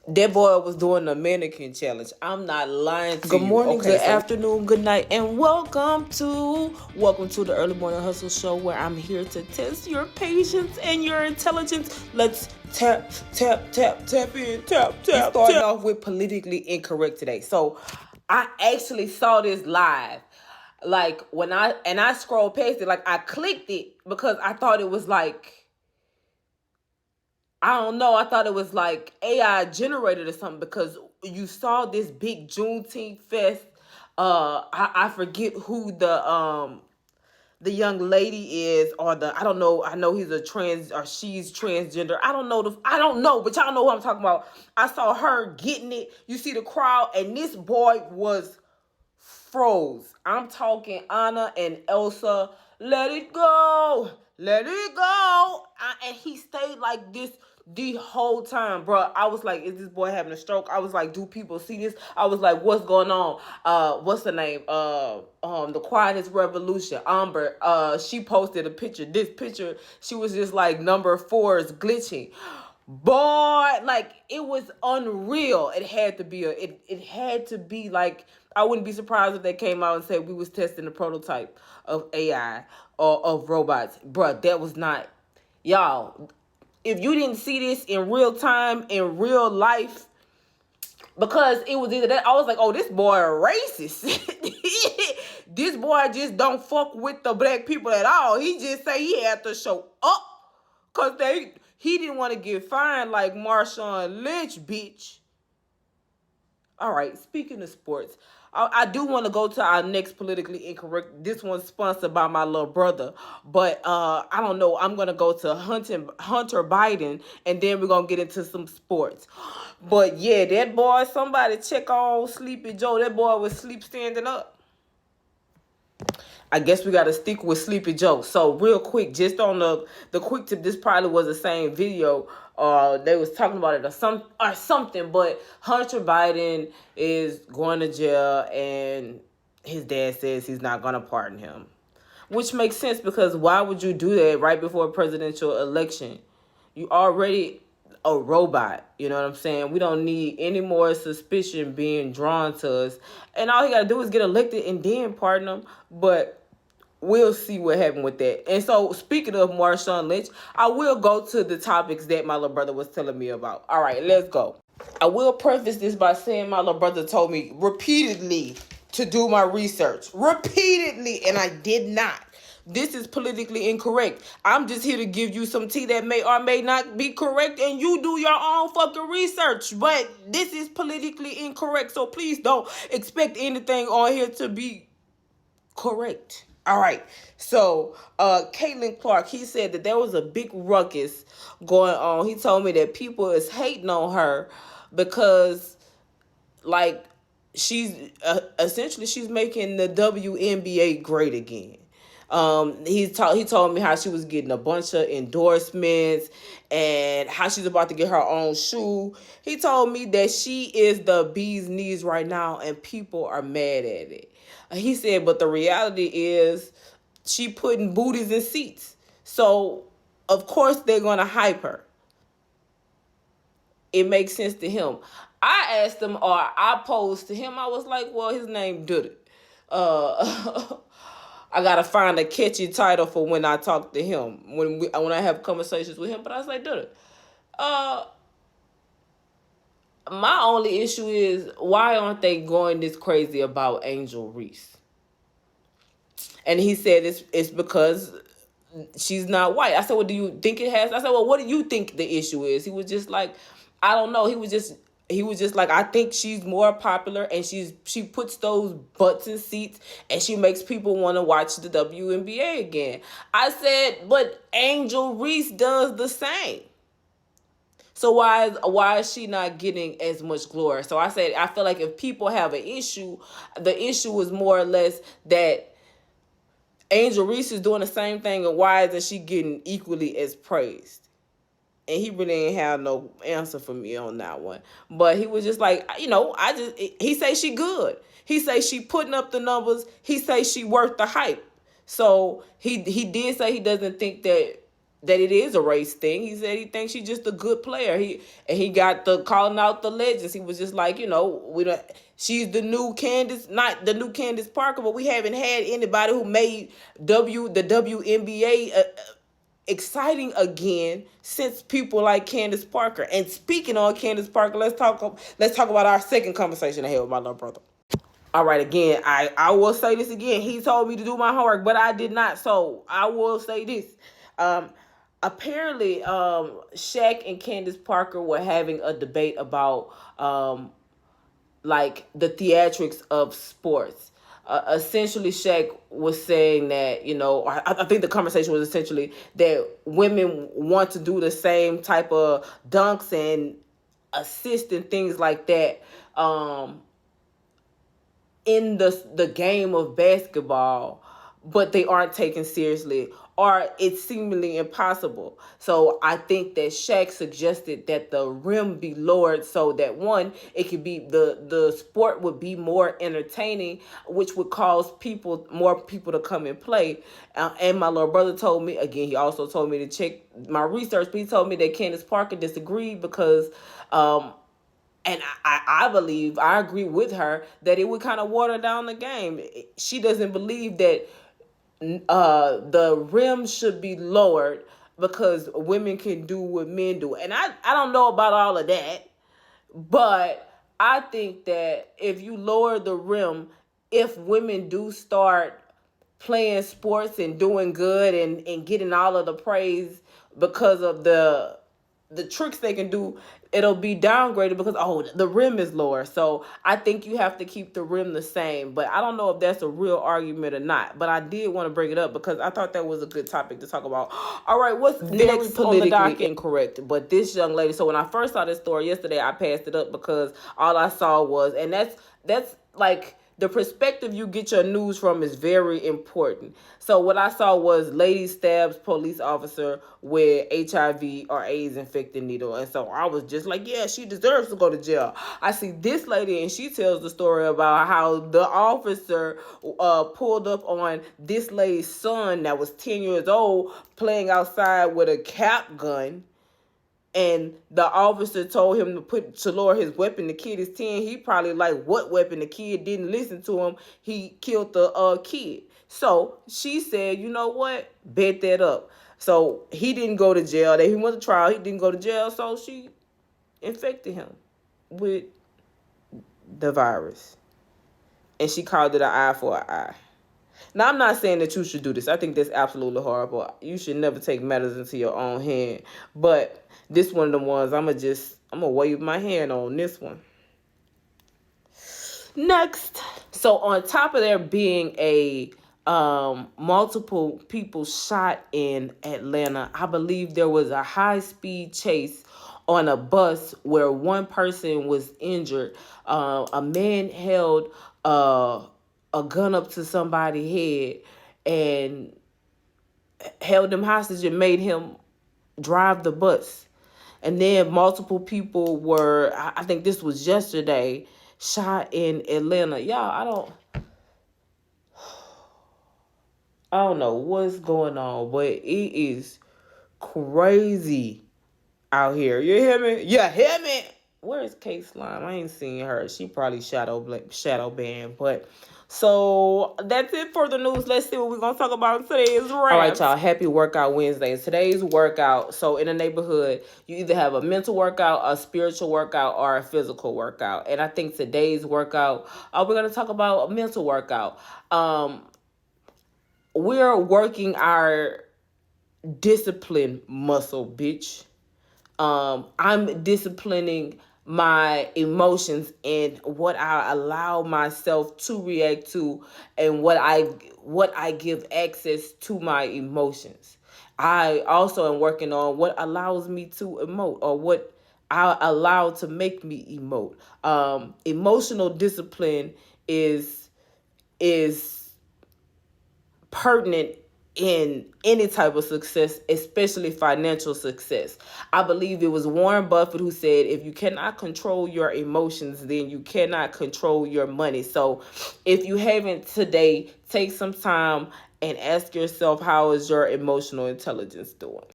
That boy was doing the mannequin challenge. I'm not lying to you. Good morning, Okay, good afternoon, good night, and welcome to the Early Morning Hustle Show, where I'm here to test your patience and your intelligence. Let's tap, tap, tap, tap in, tap, we tap, starting tap. off with politically incorrect today. So I actually saw this live. Like when I scrolled past it, like I clicked it because I thought it was like, I don't know. I thought it was like AI generated or something because you saw this big Juneteenth fest. I forget who the young lady is, or the, I don't know. I know he's a trans, or she's transgender. I don't know, but y'all know what I'm talking about. I saw her getting it. You see the crowd, and this boy was froze. I'm talking Anna and Elsa. Let it go. Let it go. And he stayed like this the whole time, bro. I was like, is this boy having a stroke? I was like, do people see this? I was like, what's going on? What's the name? The Quietest Revolution. Amber. She posted a picture. This picture, she was just like, number 4 is glitching. Boy, like it was unreal. It had to be it had to be like, I wouldn't be surprised if they came out and said we was testing the prototype of AI or of robots. Bruh, that was not, y'all. If you didn't see this in real time, in real life, because it was either that, I was like, oh, this boy racist. This boy just don't fuck with the black people at all. He just say he had to show up because he didn't want to get fined like Marshawn Lynch, bitch. All right, speaking of sports, I do want to go to our next politically incorrect. This one's sponsored by my little brother, but I don't know. I'm gonna go to Hunter Biden, and then we're gonna get into some sports. But yeah, that boy. Somebody check on Sleepy Joe. That boy was sleep standing up. I guess we got to stick with Sleepy Joe. So real quick, just on the quick tip, this probably was the same video. They was talking about it or something. But Hunter Biden is going to jail, and his dad says he's not going to pardon him, which makes sense because why would you do that right before a presidential election? You already a robot. You know what I'm saying? We don't need any more suspicion being drawn to us, and all he got to do is get elected and then pardon him. But we'll see what happened with that. And so, speaking of Marshawn Lynch, I will go to the topics that my little brother was telling me about. All right, let's go. I will preface this by saying my little brother told me repeatedly to do my research. Repeatedly, and I did not. This is politically incorrect. I'm just here to give you some tea that may or may not be correct, and you do your own fucking research. But this is politically incorrect, so please don't expect anything on here to be correct. All right. So, Caitlin Clark, he said that there was a big ruckus going on. He told me that people is hating on her because, like, she's essentially she's making the WNBA great again. He told me how she was getting a bunch of endorsements and how she's about to get her own shoe. He told me that she is the bee's knees right now and people are mad at it. He said, but the reality is she putting booties in seats. So of course they're gonna hype her. It makes sense to him. I asked him, or I posed to him, I was like, well, his name did it. I gotta find a catchy title for when I talk to him, when I have conversations with him. But I was like, did it. My only issue is, why aren't they going this crazy about Angel Reese? And he said it's because she's not white. I said, well, do you think it has? I said, well, what do you think the issue is? He was just like, I don't know. He was just like, I think she's more popular and she puts those butts in seats and she makes people want to watch the WNBA again. I said, but Angel Reese does the same. So why is she not getting as much glory? So I said, I feel like if people have an issue, the issue is more or less that Angel Reese is doing the same thing, and why isn't she getting equally as praised? And he really ain't have no answer for me on that one. But he was just like, he say she good. He say she putting up the numbers. He say she worth the hype. So he did say he doesn't think that that it is a race thing. He said he thinks she's just a good player. He got the calling out the legends. He was just like, we don't. She's the new Candace, not the new Candace Parker, but we haven't had anybody who made the WNBA exciting again since people like Candace Parker. And speaking on Candace Parker, let's talk about our second conversation I had with my little brother. All right, again, I will say this again. He told me to do my homework, but I did not. So I will say this. Apparently, Shaq and Candace Parker were having a debate about like the theatrics of sports. Essentially, Shaq was saying that, I think the conversation was essentially that women want to do the same type of dunks and assist and things like that in the game of basketball, but they aren't taken seriously, or it's seemingly impossible. So I think that Shaq suggested that the rim be lowered so that, one, it could be the sport would be more entertaining, which would cause more people to come and play. And my little brother told me, again, he also told me to check my research, but he told me that Candace Parker disagreed because and I believe, I agree with her, that it would kind of water down the game. She doesn't believe that the rim should be lowered because women can do what men do. And I don't know about all of that, but I think that if you lower the rim, if women do start playing sports and doing good and getting all of the praise because of the tricks they can do, it'll be downgraded because, the rim is lower. So I think you have to keep the rim the same. But I don't know if that's a real argument or not. But I did want to bring it up because I thought that was a good topic to talk about. All right, what's next on the docket? Incorrect. But this young lady, so when I first saw this story yesterday, I passed it up because all I saw was, and that's like, the perspective you get your news from is very important. So what I saw was lady stabs police officer with HIV or AIDS infected needle. And so I was just like, yeah, she deserves to go to jail. I see this lady and she tells the story about how the officer pulled up on this lady's son that was 10 years old playing outside with a cap gun. And the officer told him to lower his weapon. The kid is 10. He probably like, what weapon? The kid didn't listen to him. He killed the kid. So she said, you know what? Bet that up. So he didn't go to jail. He went to trial. He didn't go to jail. So she infected him with the virus. And she called it an eye for an eye. Now, I'm not saying that you should do this. I think that's absolutely horrible. You should never take matters into your own hand. But this one of the ones I'm going to wave my hand on this one. Next. So on top of there being a multiple people shot in Atlanta, I believe there was a high-speed chase on a bus where one person was injured. A man held a gun up to somebody's head and held him hostage and made him drive the bus. And then multiple people were, I think this was yesterday, shot in Atlanta. Y'all, I don't know what's going on, but it is crazy out here. You hear me? You hear me? Where's Kate Slime? I ain't seen her. She probably shadow banned. But so that's it for the news. Let's see what we're gonna talk about in today's rant. All right, y'all. Happy Workout Wednesday. Today's workout. So in the neighborhood, you either have a mental workout, a spiritual workout, or a physical workout. And I think today's workout, we're gonna talk about a mental workout. We're working our discipline muscle, bitch. I'm disciplining my emotions and what I allow myself to react to and what I give access to my emotions. I also am working on what allows me to emote or what I allow to make me emote. Emotional discipline is pertinent in any type of success, especially financial success. I believe it was Warren Buffett who said, if you cannot control your emotions, then you cannot control your money. So if you haven't today, take some time and ask yourself, how is your emotional intelligence doing?